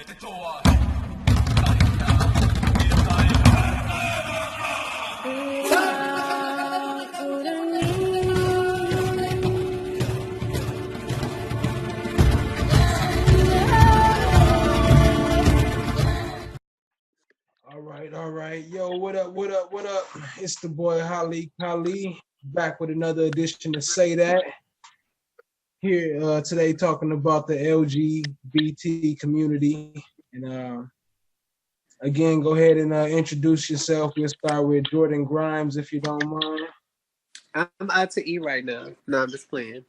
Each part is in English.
All right. Yo, what up, what up, what up? It's the boy Holly Kali, back with another edition of Say That. Here today talking about the LGBT community. And again, go ahead and introduce yourself. We'll start with Jordan Grimes, if you don't mind. I'm out to eat right now. No, I'm just playing.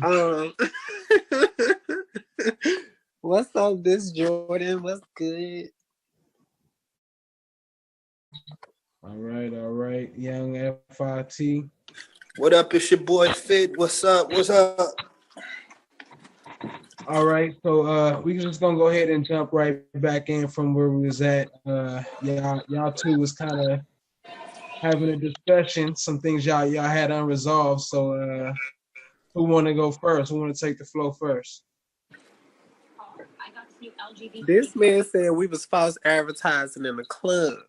Um, what's up, this Jordan? What's good? All right. Young FIT. What up? It's your boy Fit. What's up? What's up? All right, so we just gonna go ahead and jump right back in from where we was at. Y'all two was kind of having a discussion, some things y'all had unresolved. So who want to go first? Who want to take the floor first? This man said we was false advertising in the club.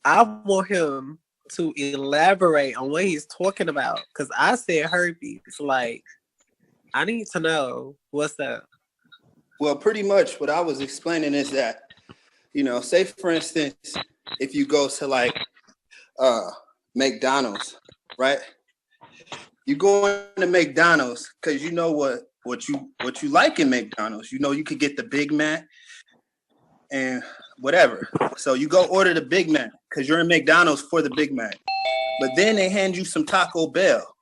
I want him to elaborate on what he's talking about, because I said herpes. Like, I need to know what's up. Well, pretty much what I was explaining is that, say for instance, if you go to like McDonald's, right? You go into McDonald's because you know what you like in McDonald's. You know you could get the Big Mac and whatever. So you go order the Big Mac because you're in McDonald's for the Big Mac. But then they hand you some Taco Bell.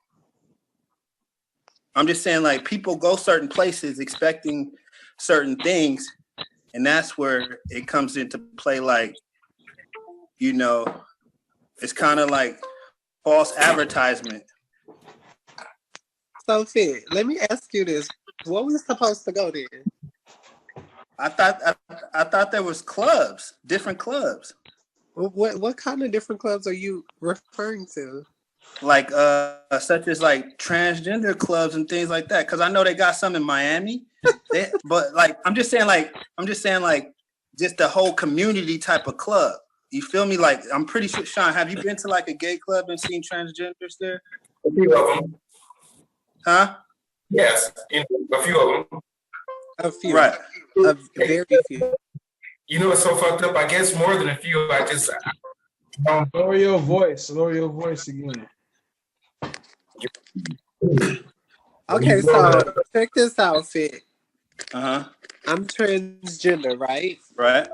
I'm just saying, like, people go certain places expecting certain things, and that's where it comes into play. Like, it's kind of like false advertisement. So, Fit, let me ask you this. What we supposed to go then? I thought there was clubs, different clubs. What kind of different clubs are you referring to? Like such as like transgender clubs and things like that, because I know they got some in Miami. But like I'm just saying just the whole community type of club. You feel me? Like, I'm pretty sure, Sean, have you been to like a gay club and seen transgenders there? A few of them. Huh? Yes, a few of them. A few. Right. A very few. You know what's so fucked up? I guess more than a few. Lower your voice again. Okay, so check this out, Fit. Uh-huh. I'm transgender, right? Right.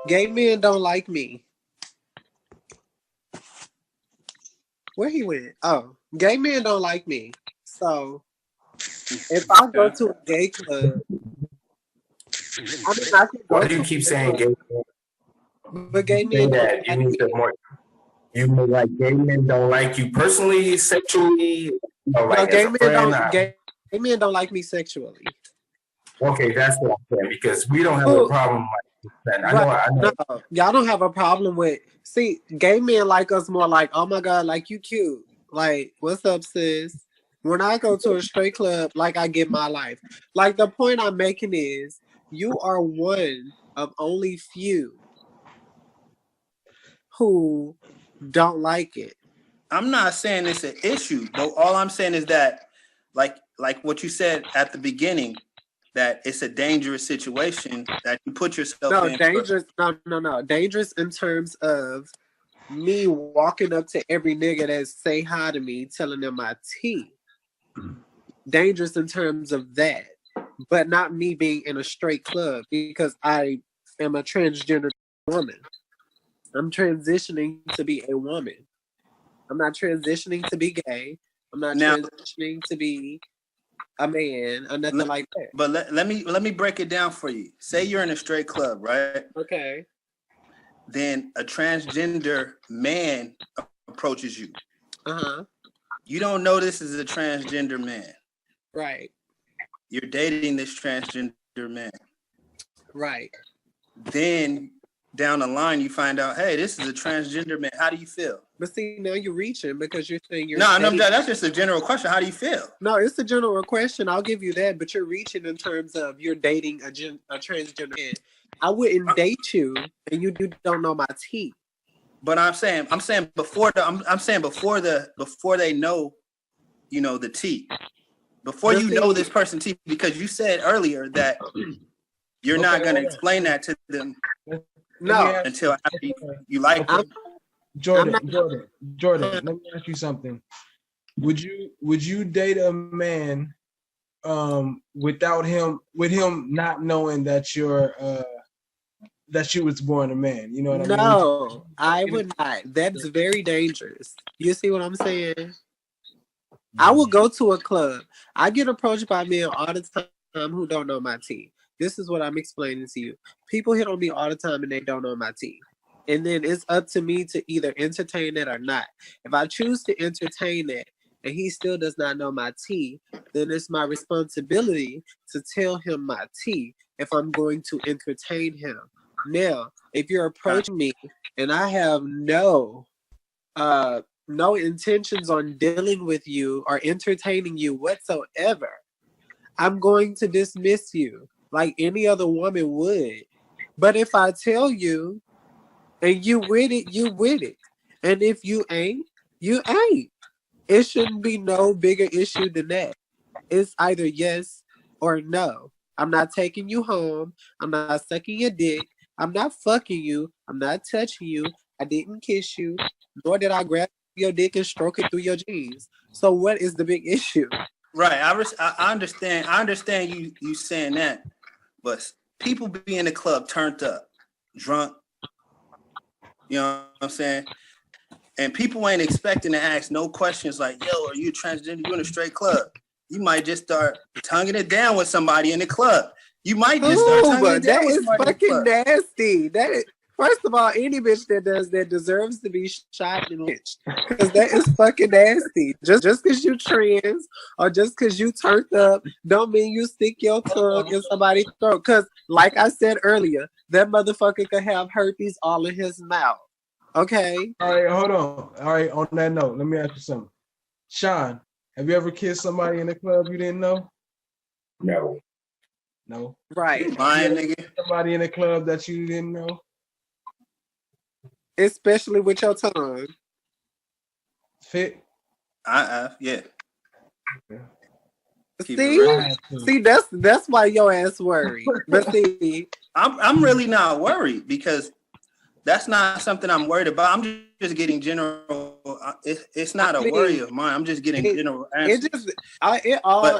Gay men don't like me. Where he went? Oh, gay men don't like me. So if I go to a gay club, I can go why do you keep saying gay? But gay men that you need to more. You know, like gay men don't like you personally, sexually. Like gay men don't like me sexually. Okay, that's what I'm saying, because we don't have a problem like that. I know. No, y'all don't have a problem with. See, gay men like us more like, oh my god, like you cute. Like, what's up, sis? When I go to a straight club, like I get my life. Like, the point I'm making is, you are one of only few who don't like it. I'm not saying it's an issue, but all I'm saying is that, like what you said at the beginning, that it's a dangerous situation that you put yourself in. Dangerous. No. Dangerous in terms of me walking up to every nigga that say hi to me, telling them my tea. Dangerous in terms of that, but not me being in a straight club, because I am a transgender woman. I'm transitioning to be a woman. I'm not transitioning to be gay. I'm not transitioning to be a man or nothing like that. But let me break it down for you. Say you're in a straight club, right? Okay. Then a transgender man approaches you. Uh-huh. You don't know this is a transgender man. Right. You're dating this transgender man. Right. Then down the line you find out, hey, this is a transgender man. How do you feel? But see, now you're reaching because you're saying you're No, dating. that's just a general question. How do you feel? No, it's a general question. I'll give you that, but you're reaching in terms of you're dating a transgender man. I wouldn't date you, and you don't know my tea. But I'm saying before they know, you know, the tea. Before you know this person tea, because you said earlier that you're not going to explain that to them. No, until after you like them. Jordan, let me ask you something. Would you date a man with him not knowing that that you was born a man? You know what I mean? No, I would not. That's very dangerous. You see what I'm saying? I will go to a club. I get approached by men all the time who don't know my tea. This is what I'm explaining to you. People hit on me all the time and they don't know my tea. And then it's up to me to either entertain it or not. If I choose to entertain it and he still does not know my tea, then it's my responsibility to tell him my tea if I'm going to entertain him. Now, if you're approaching me and I have no intentions on dealing with you or entertaining you whatsoever, I'm going to dismiss you like any other woman would. But if I tell you and you with it, you with it. And if you ain't, you ain't. It shouldn't be no bigger issue than that. It's either yes or no. I'm not taking you home. I'm not sucking your dick. I'm not fucking you. I'm not touching you. I didn't kiss you, nor did I grab your dick and stroke it through your jeans. So what is the big issue? Right. I understand. I understand you saying that, but people be in the club turned up, drunk. You know what I'm saying? And people ain't expecting to ask no questions like, yo, are you transgender? You in a straight club? You might just start tonguing it down with somebody in the club. You might just start tonguing it down with somebody fucking in the club. Nasty. That is, first of all, any bitch that does that deserves to be shot and lynched. Because that is fucking nasty. Just because you trans or just because you turned up don't mean you stick your tongue in somebody's throat. Because like I said earlier, that motherfucker could have herpes all in his mouth. Okay? All right, hold on. All right, on that note, let me ask you something. Sean, have you ever kissed somebody in the club you didn't know? No. No. Right. Lying, nigga. Somebody in the club that you didn't know? Especially with your tongue. Fit? Yeah. See, that's why your ass worried. But see, I'm really not worried because that's not something I'm worried about. I'm just getting general. It's not a worry of mine. I'm just getting general answers. It all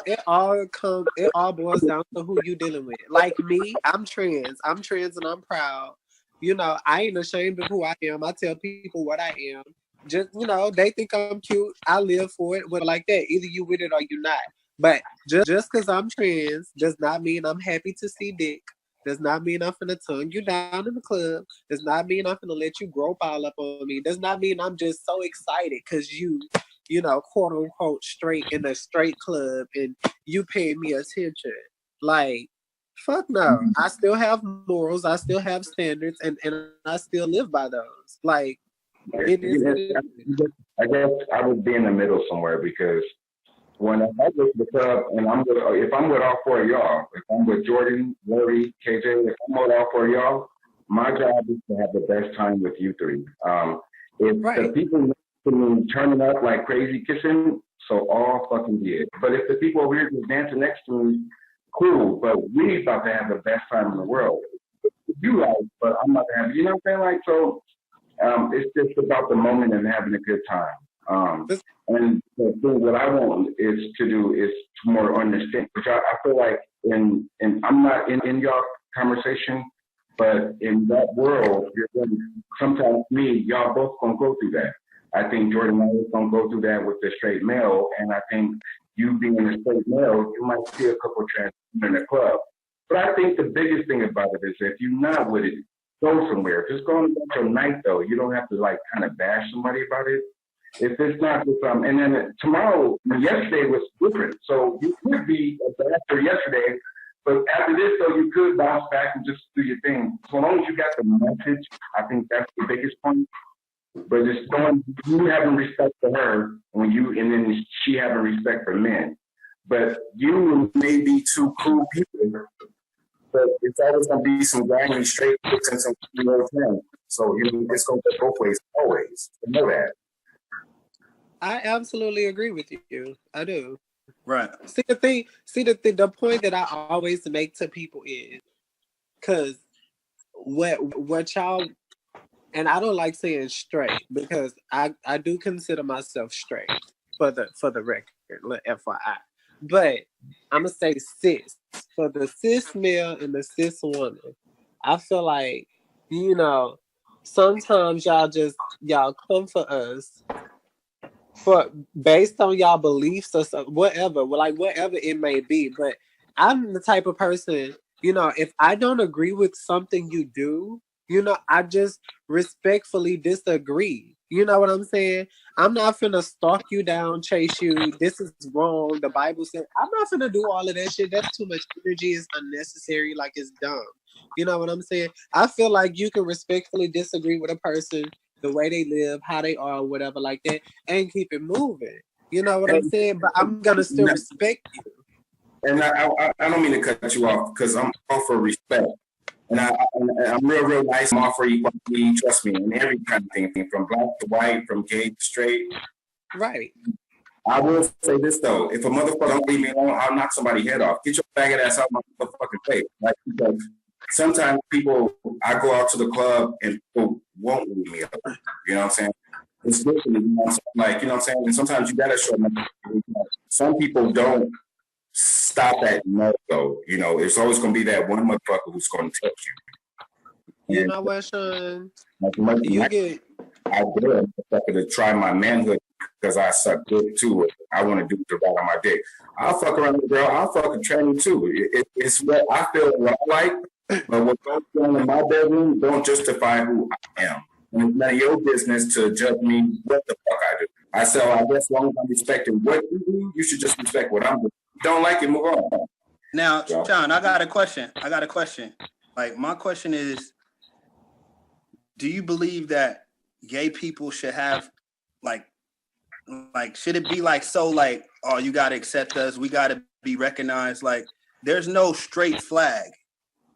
boils down to who you dealing with. Like me, I'm trans and I'm proud. You know, I ain't ashamed of who I am. I tell people what I am. Just, you know, they think I'm cute. I live for it. But like that, either you with it or you not. But just because I'm trans does not mean I'm happy to see dick. Does not mean I'm finna tongue you down in the club. Does not mean I'm finna let you grope all up on me. Does not mean I'm just so excited because you know, quote unquote, straight in a straight club and you pay me attention. Like, fuck no. I still have morals. I still have standards, and I still live by those. Like, it is. I guess I would be in the middle somewhere because when I go to the club and if I'm with all four of y'all, if I'm with Jordan, Lori, KJ, if I'm with all four of y'all, my job is to have the best time with you three. If the people next to me turning up like crazy kissing, so all fucking good. But if the people over here just dancing next to me, cool, but we about to have the best time in the world. You like, but I'm not gonna have, you know what I'm saying? Like, so it's just about the moment and having a good time. And the thing that I want is to more understand, which I feel like I'm not in y'all conversation, but in that world, sometimes y'all both gonna go through that. I think Jordan and I is gonna go through that with the straight male, and I think you being a straight male, you might see a couple of trans in the club. But I think the biggest thing about it is if you're not with it, go somewhere. Just go on about your night though. You don't have to like kind of bash somebody about it. If it's not just and then yesterday was different. So you could be a basher yesterday, but after this, though, you could bounce back and just do your thing. So long as you got the message, I think that's the biggest point. But it's going, you having respect for her and then she having respect for men. But you may be two cool people, but it's always going to be some grimy straight chicks and some men. So it's going to go both ways always. You know that. I absolutely agree with you. I do. Right. The point that I always make to people is, because what y'all, and I don't like saying straight because I do consider myself straight for the record, FYI. But I'm gonna say cis, for the cis male and the cis woman. I feel like, sometimes y'all come for us for based on y'all beliefs or whatever it may be. But I'm the type of person, if I don't agree with something you do, I just respectfully disagree. You know what I'm saying? I'm not finna stalk you down, chase you. This is wrong. The Bible said, I'm not finna do all of that shit. That's too much energy. It's unnecessary. Like, it's dumb. You know what I'm saying? I feel like you can respectfully disagree with a person, the way they live, how they are, whatever like that, and keep it moving. You know what I'm saying? But I'm gonna still respect you. And I don't mean to cut you off because I'm all for respect. And I'm real nice. I'm all for equality, trust me, and every kind of thing, from black to white, from gay to straight. Right. I will say this though: if a motherfucker don't leave me alone, I'll knock somebody's head off. Get your faggot ass out my motherfucking face. Like, because sometimes I go out to the club and people won't leave me alone. You know what I'm saying? It's literally, you know what I'm saying? And sometimes you gotta show them. Some people don't stop at no, though. It's always going to be that one motherfucker who's going to touch you. You know what, Sean? I dare a motherfucker to try my manhood because I suck dick too. I want to do the right on my dick. I'll fuck around with a girl. I'll fuck a tranny too. It's what I feel, what I like. But what goes on in my bedroom don't justify who I am. And it's none of your business to judge me what the fuck I do. I guess as long as I'm respecting what you do, you should just respect what I'm doing. Don't like it, move on. Now, John, I got a question. Like, my question is, do you believe that gay people should have, like, should it be like, so like, oh, you got to accept us, we got to be recognized? Like, there's no straight flag.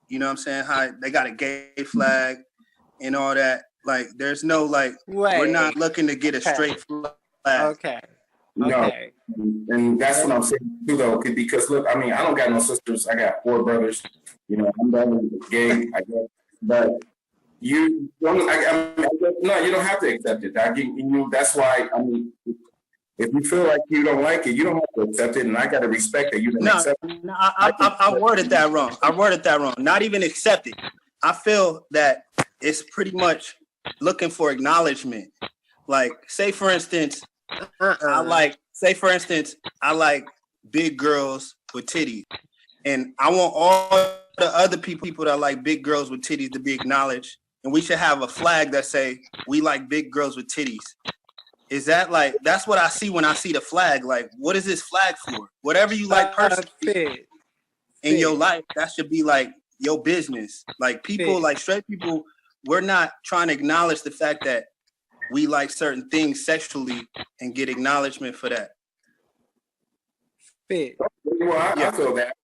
You know what I'm saying? How they got a gay flag and all that. Like, there's no, like, we're not looking to get a straight flag. Okay. Okay. And that's what I'm saying too, though, because look, I mean, I don't got no sisters. I got 4 brothers. I'm gay, I guess. But you don't. No, you don't have to accept it. That's why. I mean, if you feel like you don't like it, you don't have to accept it, and I got to respect that you didn't accept it. No, I worded that wrong. Not even accept it. I feel that it's pretty much looking for acknowledgement. Like, say for instance, I like big girls with titties, and I want all the other people that like big girls with titties to be acknowledged, and we should have a flag that say we like big girls with titties. Is that like, that's what I see when I see the flag? Like, what is this flag for? Whatever you like personally in your life, that should be like your business. Like, people, like straight people, we're not trying to acknowledge the fact that we like certain things sexually and get acknowledgement for that. Well, I feel that.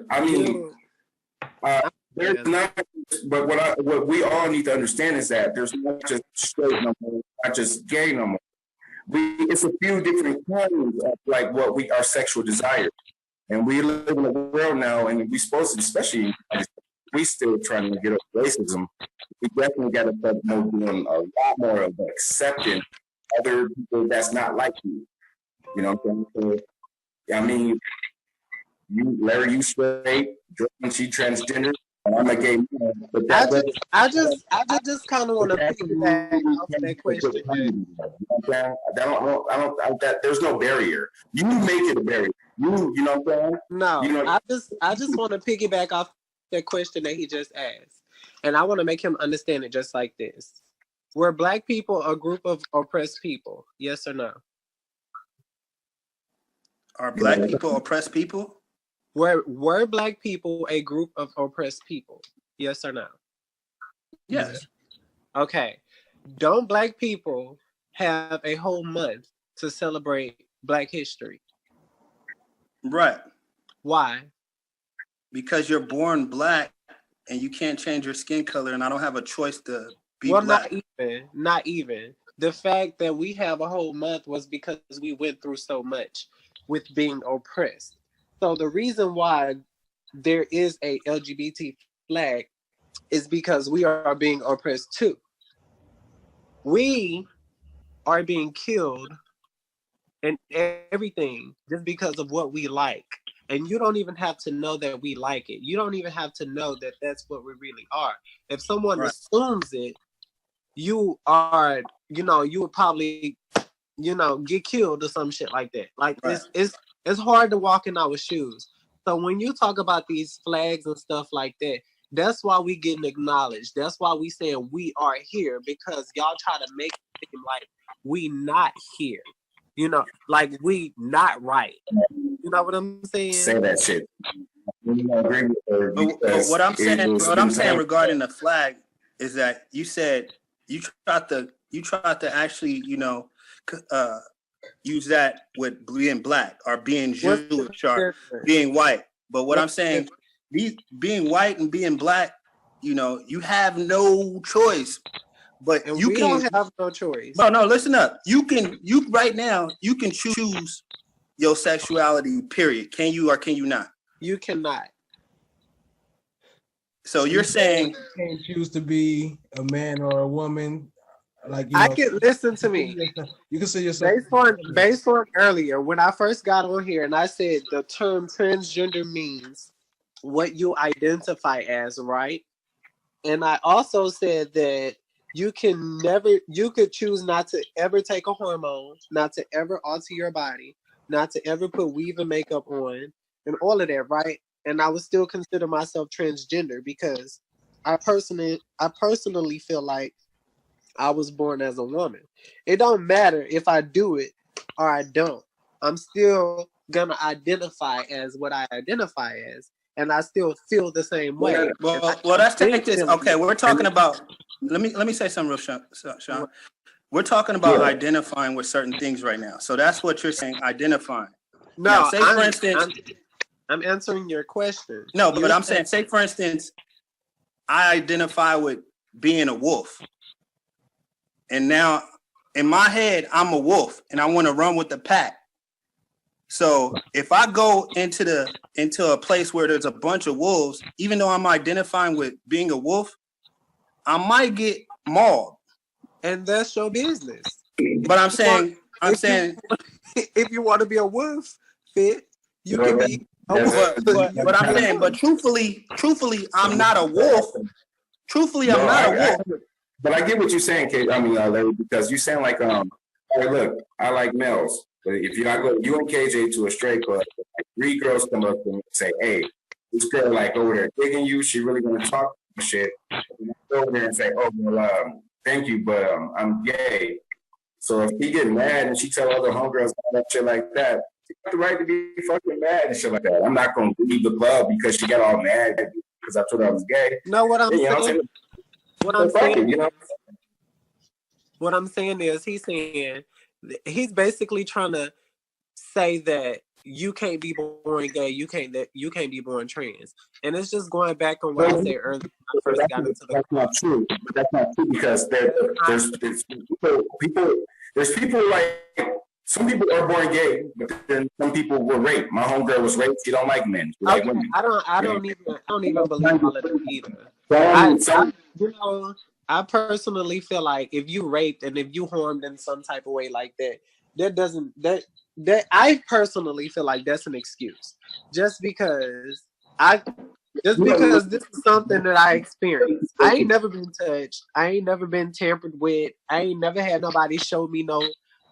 I mean, there's not. But what we all need to understand is that there's not just straight no more, not just gay no more. It's a few different kinds of like our sexual desires, and we live in a world now, and we supposed to, especially, we still trying to get up racism. We definitely got to start doing a lot more of accepting other people that's not like you. You know what I'm saying? So, I mean, Larry, you straight, Jordan, she transgender, and I'm a gay man. But I just kind of want to piggyback off that question. There's no barrier. You make it a barrier. You know what I'm saying? No, I just want to piggyback off that question that he just asked. And I want to make him understand it just like this. Were Black people a group of oppressed people? Yes or no? Are Black people oppressed people? Were black people a group of oppressed people? Yes or no? Yes. Okay. Don't black people have a whole month to celebrate Black history? Right. Why? Because you're born black and you can't change your skin color, and I don't have a choice to be Well, black. not even. The fact that we have a whole month was because we went through so much with being oppressed. So the reason why there is a LGBT flag is because we are being oppressed too. We are being killed and everything just because of what we like. And you don't even have to know that we like it. You don't even have to know that that's what we really are. If someone assumes it, you are, you would probably, get killed or some shit like that. Like it's hard to walk in our shoes. So when you talk about these flags and stuff like that, that's why we getting acknowledged. That's why we saying we are here, because y'all try to make it seem like we not here. Like we not right. You know what I'm saying? Say that shit. Agree with her, but what I'm saying regarding the flag is that you said you tried to actually use that with being black or being Jewish or being white. But what I'm saying, being white and being black, you have no choice. But and we don't have no choice. No, listen up. You right now you can choose your sexuality. Period. Can you or can you not? You cannot. So you're saying you can't choose to be a man or a woman. Like I can listen to me. You can say yourself based on earlier when I first got on here and I said the term transgender means what you identify as, right? And I also said that you could choose not to ever take a hormone, not to ever alter your body, not to ever put weave and makeup on, and all of that, right? And I would still consider myself transgender because I personally feel like I was born as a woman. It don't matter if I do it or I don't. I'm still gonna identify as what I identify as, and I still feel the same way. Well, let's take this. Okay, we're talking about. Let me say something real, Sean. We're talking about identifying with certain things right now. So that's what you're saying, identifying. No, now, say for instance, I'm answering your question. No, but I'm saying, say for instance, I identify with being a wolf, and now in my head I'm a wolf, and I want to run with the pack. So if I go into a place where there's a bunch of wolves, even though I'm identifying with being a wolf, I might get mauled. And that's your business. But I'm saying if you want to be a wolf, fit, you can be a wolf. But I'm saying, but truthfully, I'm not a wolf. Truthfully, I'm not a wolf. But I get what you're saying, Kate. Larry, because you sound like hey, look, I like males. But if you and KJ to a straight club, like 3 girls come up and say, "Hey, this girl like over there digging you. She really gonna talk shit." And I go over there and say, "Oh well, thank you, but I'm gay." So if he get mad and she tell other homegirls all that shit like that, she got the right to be fucking mad and shit like that. I'm not gonna leave the club because she got all mad because I told her I was gay. No, what I'm saying. What I'm saying is he's basically trying to say that you can't be born gay, you can't be born trans, and it's just going back on what I said earlier when I first got into the. That's not true. But that's not true because there's people like some people are born gay, but then some people were raped. My homegirl was raped. She don't like men. She like women. I don't even believe all of them either. I personally feel like if you raped and if you harmed in some type of way like that, that I personally feel like that's an excuse. Just because this is something that I experienced. I ain't never been touched. I ain't never been tampered with. I ain't never had nobody show me no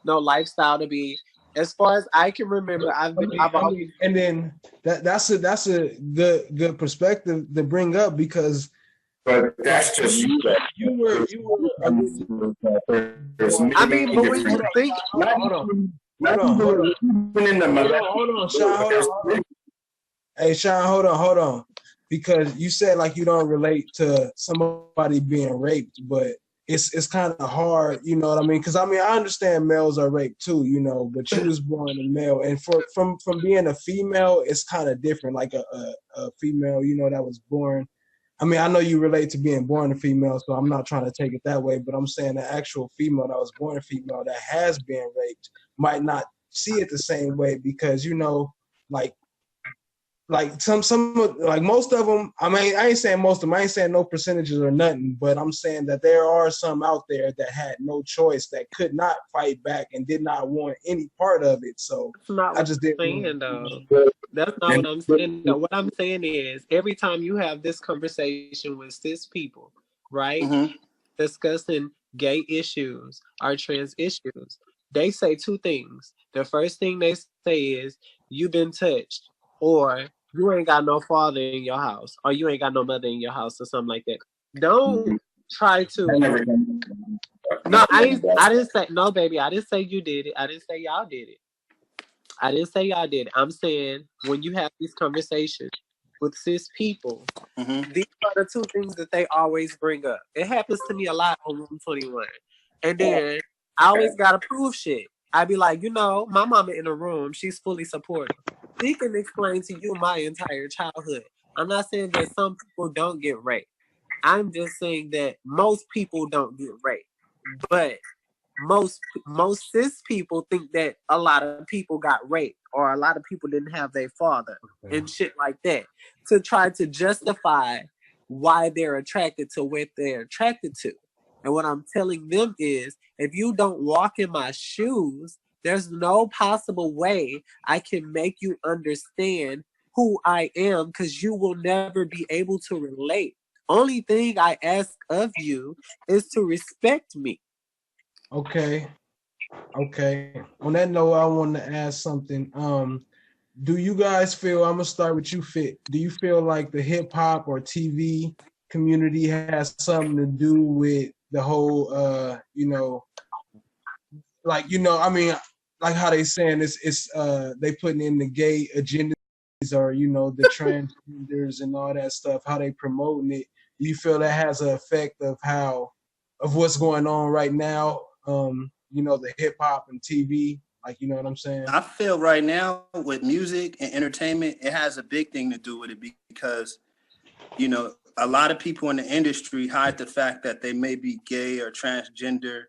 lifestyle to be. As far as I can remember, I've always. And then that's a good perspective to bring up because. But that's just you. You were. I mean, but when you think, hold on, Sean. Hey, Sean, hold on. Because you said like you don't relate to somebody being raped, but it's kind of hard, you know what I mean? Because I mean I understand males are raped too, you know, but you was born a male, and from being a female, it's kind of different. Like a female, you know, that was born. I mean, I know you relate to being born a female, so I'm not trying to take it that way, but I'm saying the actual female that was born a female that has been raped might not see it the same way because you know, like some like most of them. I mean, I ain't saying most of them. I ain't saying no percentages or nothing, but I'm saying that there are some out there that had no choice, that could not fight back and did not want any part of it. So That's not I what just I'm didn't want saying, to. though. That's not what I'm saying. Though. What I'm saying is, every time you have this conversation with cis people, right, Mm-hmm. discussing gay issues or trans issues, they say two things. The first thing they say is, "You've been touched," or "You ain't got no father in your house," or "You ain't got no mother in your house," or something like that. Don't try I to. never No, I didn't say no, baby. I didn't say you did it. I didn't say y'all did it. I didn't say y'all did. I'm saying when you have these conversations with cis people, Mm-hmm. these are the two things that they always bring up. It happens to me a lot on Room 21. And then I always gotta prove shit. I be like, my mama in the room, she's fully supportive. She can explain to you my entire childhood. I'm not saying that some people don't get raped. I'm just saying that most people don't get raped. But most cis people think that a lot of people got raped or a lot of people didn't have their father and shit like that to try to justify why they're attracted to what they're attracted to. And what I'm telling them is, if you don't walk in my shoes, there's no possible way I can make you understand who I am, because you will never be able to relate. Only thing I ask of you is to respect me. Okay, okay. On that note, I want to ask something. Do you guys feel? I'm gonna start with you, Fit. Do you feel like the hip hop or TV community has something to do with the whole, I mean, like how they saying it's they putting in the gay agendas, or the transgenders and all that stuff, how they promoting it. Do you feel that has an effect of what's going on right now? The hip hop and TV, like, you know what I'm saying? I feel right now with music and entertainment, it has a big thing to do with it because, a lot of people in the industry hide the fact that they may be gay or transgender,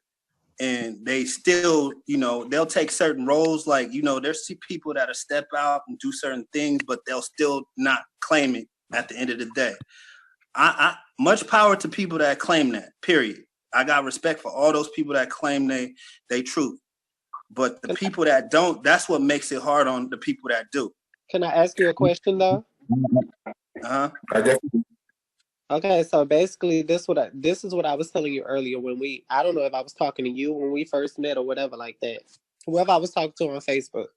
and they still, they'll take certain roles. Like, there's people that'll step out and do certain things, but they'll still not claim it at the end of the day. I much power to people that claim that, period. I got respect for all those people that claim they truth. But the people that don't, that's what makes it hard on the people that do. Can I ask you a question though? Uh-huh. Okay, so basically this is what I was telling you earlier I don't know if I was talking to you when we first met or whatever like that. Whoever I was talking to on Facebook.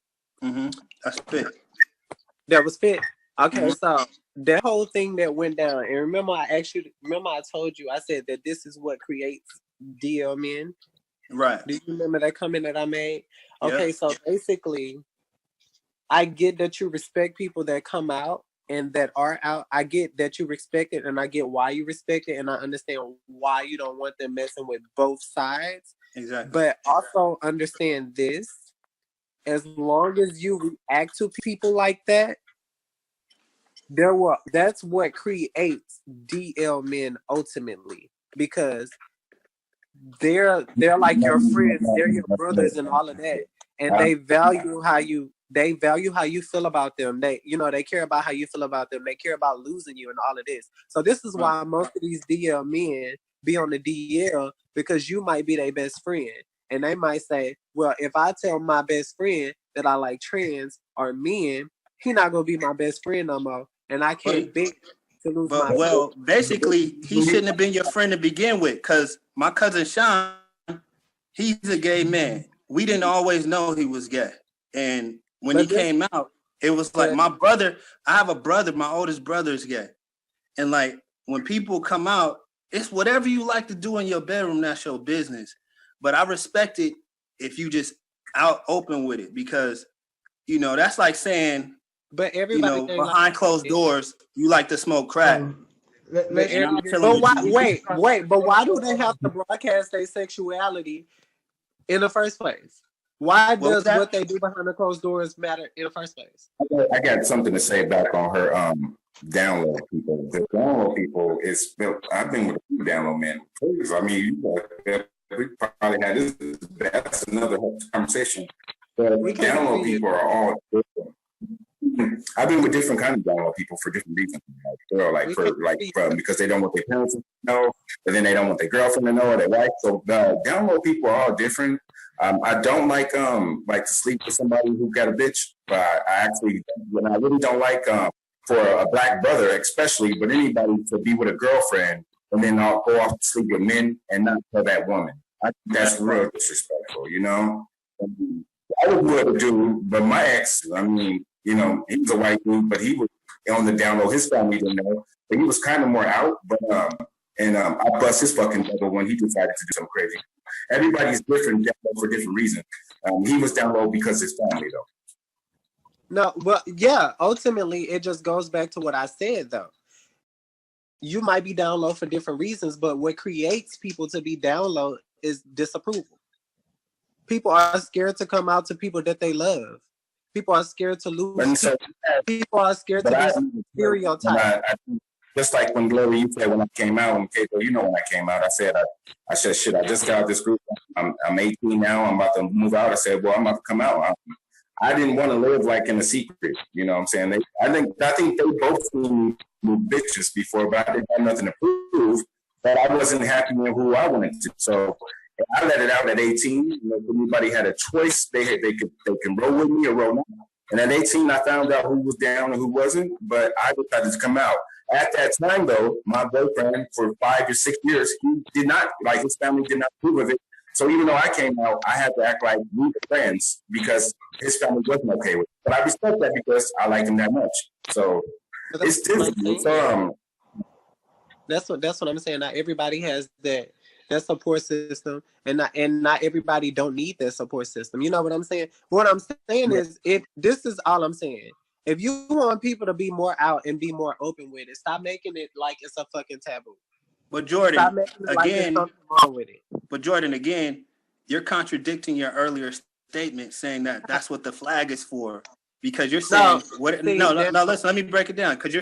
Mm-hmm. That's fit. That was Fit. Okay, Mm-hmm. so that whole thing that went down, and remember I told you, I said that this is what creates DL men. Right. Do you remember that comment that I made? Okay, Yep. so basically I get that you respect people that come out and that are out. I get that you respect it, and I get why you respect it, and I understand why you don't want them messing with both sides. Exactly. But also understand this: as long as you react to people like that, that's what creates DL men ultimately, because they're like your friends, they're your brothers and all of that, and they value how you feel about them. They care about how you feel about them. They care about losing you and all of this. So this is why most of these DL men be on the DL, because you might be their best friend, and they might say, well, if I tell my best friend that I like trans or men, he not gonna be my best friend no more, and I can't bear to lose my friend. Basically, he shouldn't have been your friend to begin with, because my cousin Sean, he's a gay man. We didn't always know he was gay. And when he came out, it was like my brother, I have a brother, my oldest brother is gay. And like when people come out, it's whatever you like to do in your bedroom, that's your business. But I respect it if you just out open with it, because, that's like saying But you everybody know, ain't like behind closed it. doors, you like to smoke crack. But, And I'm but feeling why? you. Wait. But why do they have to broadcast their sexuality in the first place? Why What was does what that? they do behind the closed doors matter in the first place? I got something to say back on her download people. The download people is I've been with a few download men. I mean, we probably had this. That's another whole conversation. But We can't download see you. people are all different. I've been with different kind of download people for different reasons. We can't see you. Because they don't want their parents to know, and then they don't want their girlfriend to know or their wife. So the download people are all different. I don't like to sleep with somebody who got a bitch, but I really don't like for a black brother especially, but anybody to be with a girlfriend and then I'll go off to sleep with men and not for that woman. I think that's real disrespectful, you know. I would do it, dude, but my ex, I mean, you know, he was a white dude, but he was on the down low. His family didn't know, but he was kind of more out. But I bust his fucking bubble when he decided to do something crazy. Everybody's different down low for different reasons. He was down low because his family, though. No, well, yeah. Ultimately, it just goes back to what I said, though. You might be down low for different reasons, but what creates people to be down low is disapproval. People are scared to come out to people that they love. People are scared to lose. People are scared to be stereotyped. Just like when Glory, you said when I came out, and Keiko, you know when I came out, I said, shit, I just got out this group. I'm 18 now. I'm about to move out. I said, well, I'm about to come out. I didn't want to live like in a secret. You know what I'm saying? I think they both seen bitches before, but I didn't have nothing to prove. But I wasn't happy with who I wanted to. So I let it out at 18. You know, if anybody had a choice, they can roll with me or roll not. And at 18, I found out who was down and who wasn't. But I decided to come out. At that time, though, my boyfriend for 5 or 6 years, he did not, like his family did not approve of it. So even though I came out, I had to act like we were friends because his family wasn't okay with it. But I respect that because I like him that much. So it's different. That's what I'm saying. Not everybody has that support system, and not everybody don't need that support system. You know what I'm saying? What I'm saying is, if this is all I'm saying, if you want people to be more out and be more open with it, stop making it like it's a fucking taboo. But Jordan, stop making it like there's something wrong with it. But Jordan, again, you're contradicting your earlier statement saying that that's what the flag is for, because you're saying no. Listen, let me break it down. Because you're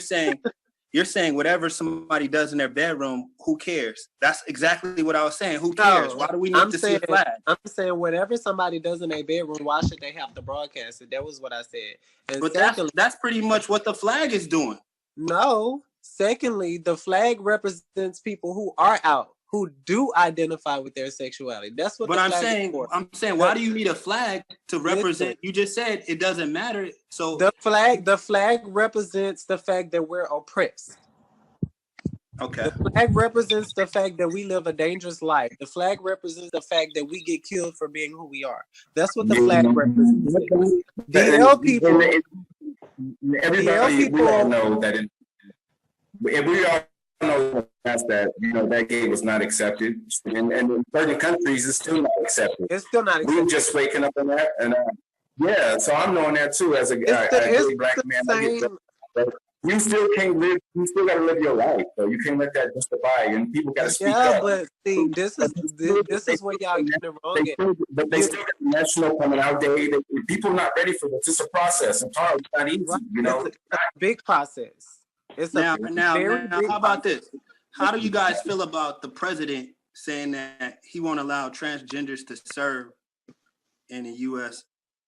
saying whatever somebody does in their bedroom, who cares? That's exactly what I was saying. Who cares? Why do we need to see a flag? I'm saying whatever somebody does in their bedroom, why should they have to broadcast it? That was what I said. And but that's pretty much what the flag is doing. No. Secondly, the flag represents people who are out, who do identify with their sexuality. That's what. But I'm saying, why do you need a flag to represent? You just said it doesn't matter. So the flag represents the fact that we're oppressed. Okay. The flag represents the fact that we live a dangerous life. The flag represents the fact that we get killed for being who we are. That's what the flag represents. DL people. Everybody, we all know that. If we all know that, you know, that gay was not accepted, and in certain countries, it's still not accepted. It's still not accepted. We're just waking up on that, and yeah, so I'm knowing that too as a gay black man. You still can't live. You still got to live your life, so you can't let that justify. And people got to speak up. Yeah, but see, this is what y'all getting it wrong. But they still got the National Coming Out Day. People not ready for this. It's a process. It's hard. It's not easy. You know, it's a big process. It's now, how about this? How do you guys feel about the president saying that he won't allow transgenders to serve in the U.S.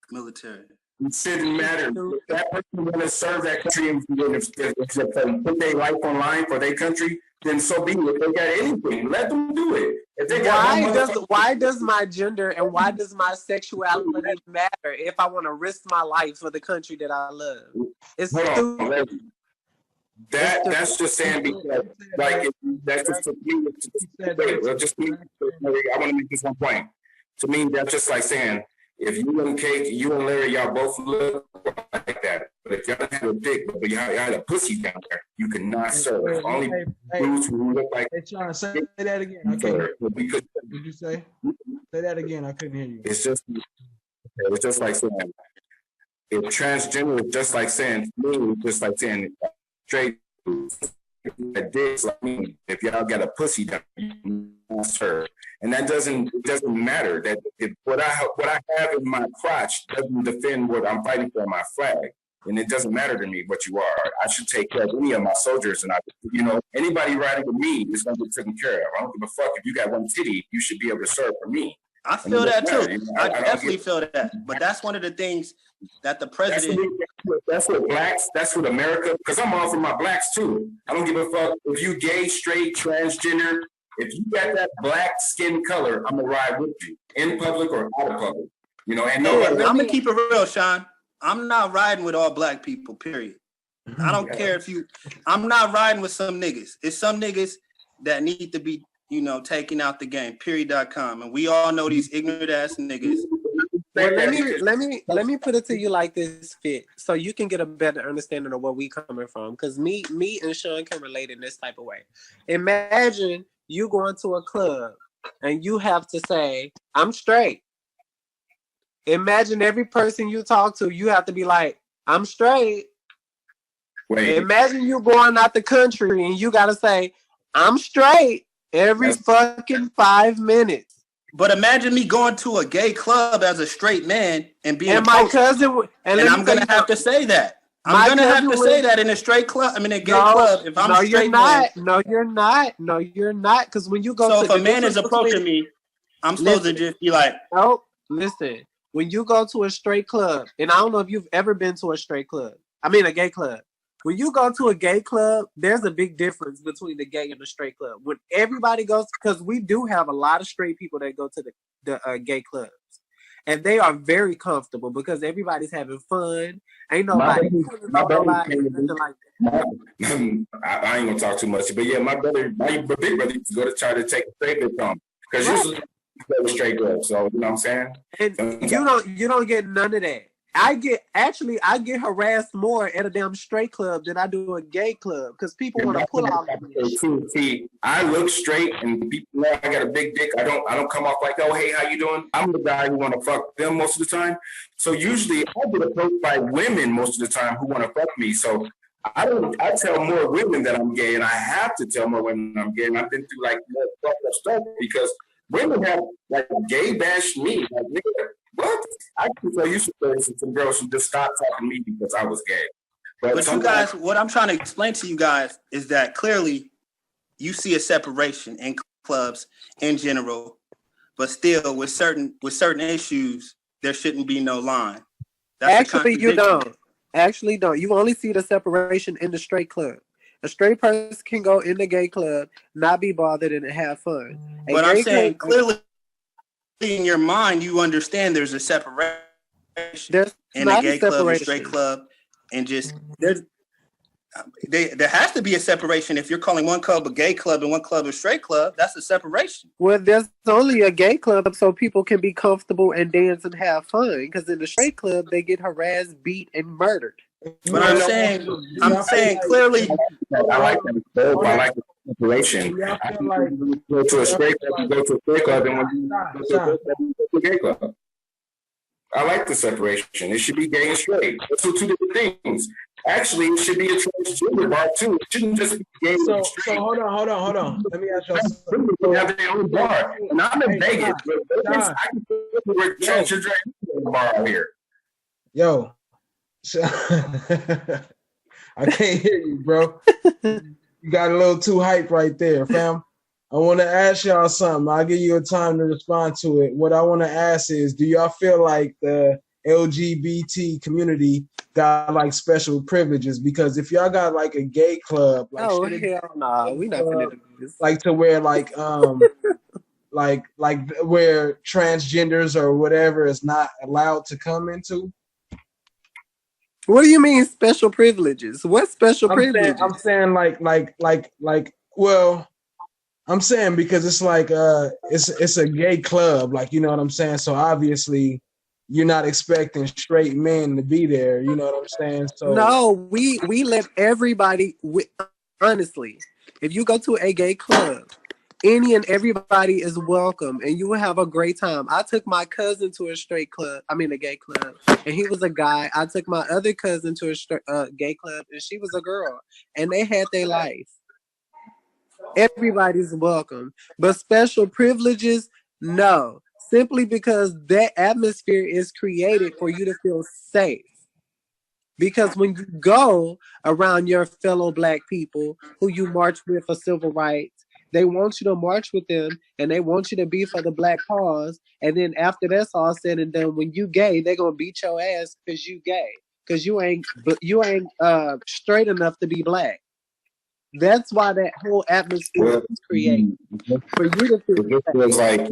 military? It shouldn't matter. If that person want to serve that country and if they put their life on line for their country, then so be it. If they got anything, let them do it. If they got why does my gender and why does my sexuality matter if I want to risk my life for the country that I love? It's stupid. That's just saying because that's just to me. I want to make this one point. To me, that's just like saying if you and Kate, you and Larry, y'all both look like that. But if y'all have a dick, but y'all had a pussy down there, you cannot serve. Only dudes who look like. Hey, Sean, say that again. Okay. Did you say? Say that again. I couldn't hear you. It's just like saying if transgender is just like saying me, just like saying straight dicks like me, if y'all got a pussy down, that's her. And that doesn't matter. That if what I have in my crotch doesn't defend what I'm fighting for my flag. And it doesn't matter to me what you are. I should take care of any of my soldiers, and anybody riding with me is going to be taken care of. I don't give a fuck if you got one titty. You should be able to serve for me. I feel that too. I definitely feel that. But that's one of the things that the president. That's what blacks. That's what America. Because I'm all for my blacks too. I don't give a fuck if you gay, straight, transgender. If you got that black skin color, I'm gonna ride with you in public or out of public. And I'm gonna keep it real, Sean. I'm not riding with all black people, period. I don't care if I'm not riding with some niggas. It's some niggas that need to be, taken out the game, period.com. And we all know these ignorant ass niggas. Well, let me put it to you like this, Fit, so you can get a better understanding of where we coming from. Because me and Sean can relate in this type of way. Imagine you going to a club and you have to say, I'm straight. Imagine every person you talk to, you have to be like, I'm straight. Wait. Imagine you going out the country and you got to say, I'm straight every fucking 5 minutes. But imagine me going to a gay club as a straight man and being my cousin, and I'm going to have to say that. I'm going to have to say that in a straight club. I mean, a gay club. If I'm a straight man. No, you're not. No, you're not. Because when you go so if a man is approaching me, I'm supposed to just be like, oh, listen. When you go to a straight club, and I don't know if you've ever been to a straight club. I mean, a gay club. When you go to a gay club, there's a big difference between the gay and the straight club. When everybody goes, because we do have a lot of straight people that go to the gay clubs. And they are very comfortable because everybody's having fun. Ain't nobody nothing like that. I ain't gonna talk too much, but yeah, my big brother used to go to try to take a straight bitch home. Because usually go straight up. So you know what I'm saying? And you don't get none of that. I get harassed more at a damn straight club than I do a gay club because people want to pull off. See, I look straight and people know I got a big dick. I don't come off like, oh hey, how you doing? I'm the guy who want to fuck them most of the time. So usually I get approached by women most of the time who want to fuck me. So I tell more women that I'm gay, and I have to tell more women I'm gay. And I've been through like more fucked up stuff because women have like gay bashed me. Like, nigga, what? I can tell you some girls who just stopped talking to me because I was gay. But you guys, what I'm trying to explain to you guys is that clearly you see a separation in clubs in general, but still with certain issues, there shouldn't be no line. Actually, you don't. Actually, don't. You only see the separation in the straight club. A straight person can go in the gay club, not be bothered, and have fun. But I'm saying clearly in your mind, you understand there's a separation in a gay club and straight club, and just there has to be a separation. If you're calling one club a gay club and one club a straight club, that's a separation. Well, there's only a gay club so people can be comfortable and dance and have fun. Because in the straight club, they get harassed, beat, and murdered. But I'm saying clearly. I like that. I like the separation. Go to a straight club, you go to a straight club, and when you go to a gay club. I like the separation. It should be gay and straight. Those are two different things. Actually, it should be a transgender bar too. It shouldn't just be gay and straight. So hold on. Let me ask you something. They have their own bar. And I'm in Vegas. I can put a transgender bar out here. Yo. I can't hear you, bro. You got a little too hype right there, fam. I want to ask y'all something. I'll give you a time to respond to it. What I want to ask is, do y'all feel like the LGBT community got like special privileges? Because if y'all got like a gay club, like, oh hell no, we not gonna do this. Like to where like like where transgenders or whatever is not allowed to come into. What do you mean special privileges? What special privileges? I'm saying well, I'm saying because it's like it's a gay club, like, you know what I'm saying? So obviously you're not expecting straight men to be there, you know what I'm saying? So no, we let everybody honestly, if you go to a gay club, Any and everybody is welcome, and you will have a great time. I took my cousin to a gay club, and he was a guy. I took my other cousin to a gay club, and she was a girl, and they had their life. Everybody's welcome, but special privileges, no. Simply because that atmosphere is created for you to feel safe. Because when you go around your fellow Black people who you march with for civil rights, they want you to march with them and they want you to be for the Black cause. And then after that's all said and done, when you gay, they're gonna beat your ass because you gay. Because you ain't straight enough to be Black. That's why that whole atmosphere is created. For you to feel it just feels like,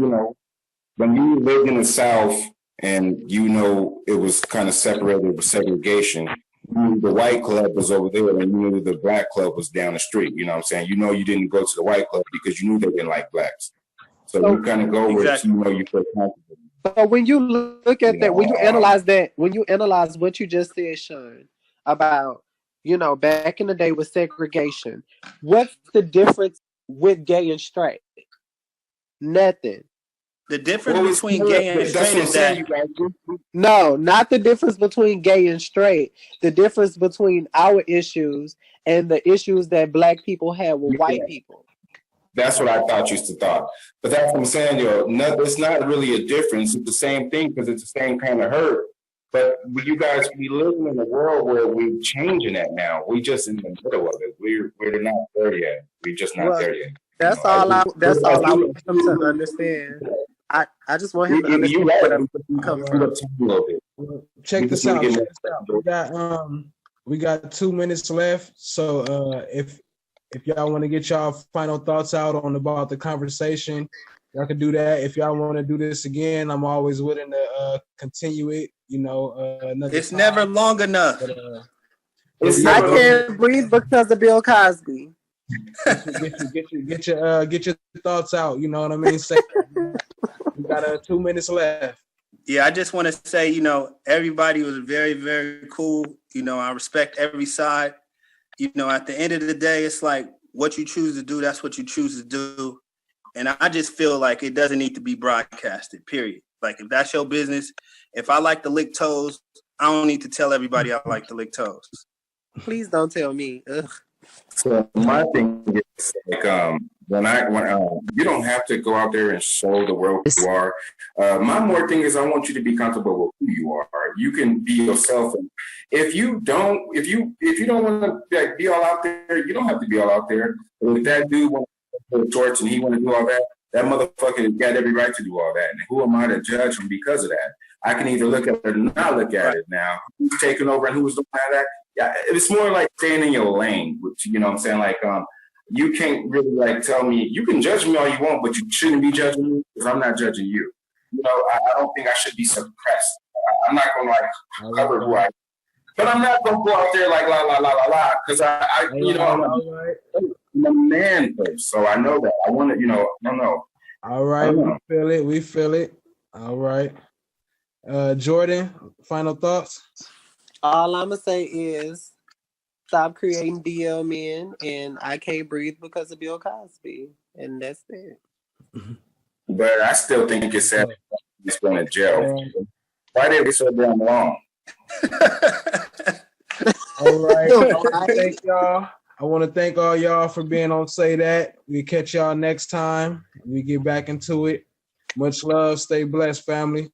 when you lived in the South and it was kind of separated with segregation, the white club was over there and you knew the Black club was down the street. You know what I'm saying? You didn't go to the white club because you knew they didn't like Blacks. So you kind of go where you feel comfortable. But when you look at that, when you analyze what you just said, Sean, about, back in the day with segregation, what's the difference with gay and straight? Nothing. The difference between gay and straight is that... No, not the difference between gay and straight. The difference between our issues and the issues that Black people have with white people. That's what I used to thought. But that's what I'm saying, it's not really a difference. It's the same thing because it's the same kind of hurt. But you guys, we live in a world where we're changing that now. We just in the middle of it. We're not there yet. We're just not there yet. That's all I want him to understand. I just want him to understand where I'm coming from. Check this out. We got 2 minutes left. So if y'all want to get y'all final thoughts out about the conversation, y'all can do that. If y'all want to do this again, I'm always willing to continue it. It's time. Never long enough. But, I can't breathe because of Bill Cosby. Get your thoughts out. You know what I mean? We got 2 minutes left. Yeah, I just want to say, everybody was very, very cool. I respect every side. At the end of the day, it's like what you choose to do, that's what you choose to do. And I just feel like it doesn't need to be broadcasted, period. Like, if that's your business, if I like to lick toes, I don't need to tell everybody I like to lick toes. Please don't tell me. Ugh. So my thing is when you don't have to go out there and show the world who you are. My more thing is I want you to be comfortable with who you are. You can be yourself, and if you don't want to be all out there, you don't have to be all out there. If that dude wants to go to torch and he want to do all that, that motherfucker got every right to do all that. And who am I to judge him because of that? I can either look at it or not look at it now. Who's taking over and who was doing that? Yeah, it's more like staying in your lane, which, you know what I'm saying? Like, you can't really tell me, you can judge me all you want, but you shouldn't be judging me because I'm not judging you. I don't think I should be suppressed. I'm not going to cover who I am. But I'm not going to go out there like la, la, la, la, la, because I'm a man first. So I know that. I want to, I don't know. All right, we feel it. All right. Jordan, final thoughts? All I'm going to say is stop creating DL men, and I can't breathe because of Bill Cosby. And that's it. But I still think it's sad he's going to jail. Why did we so damn long? All right. I want to thank all y'all for being on Say That. We catch y'all next time. We get back into it. Much love. Stay blessed, family.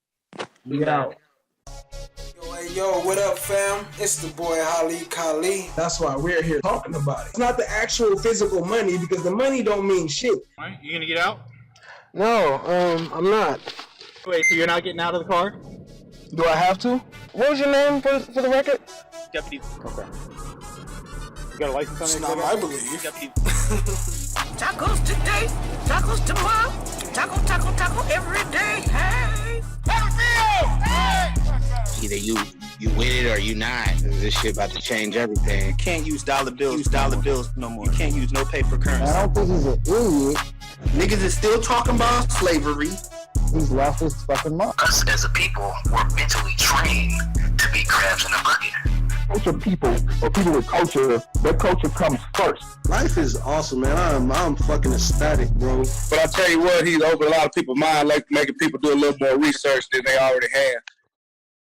We out. Yo, what up, fam? It's the boy Khalid. That's why we're here talking about it. It's not the actual physical money because the money don't mean shit. Right, you gonna get out? No, I'm not. Wait, so you're not getting out of the car? Do I have to? What was your name for the record? Deputy. Okay. You got a license on It's it? not my belief. Deputy. Tacos today, tacos tomorrow, taco every day. Hey, either you with it or you not. This shit about to change everything. You can't use dollar bills no more. You can't use no paper currency. I don't think he's an idiot. Niggas is still talking about slavery. He's lost his fucking mind. Us as a people, we're mentally trained to be crabs in a bucket. culture people or people with culture, their culture comes first. Life is awesome, man. I'm fucking ecstatic, bro. But I tell you what, he's opened a lot of people's mind, like making people do a little more research than they already have.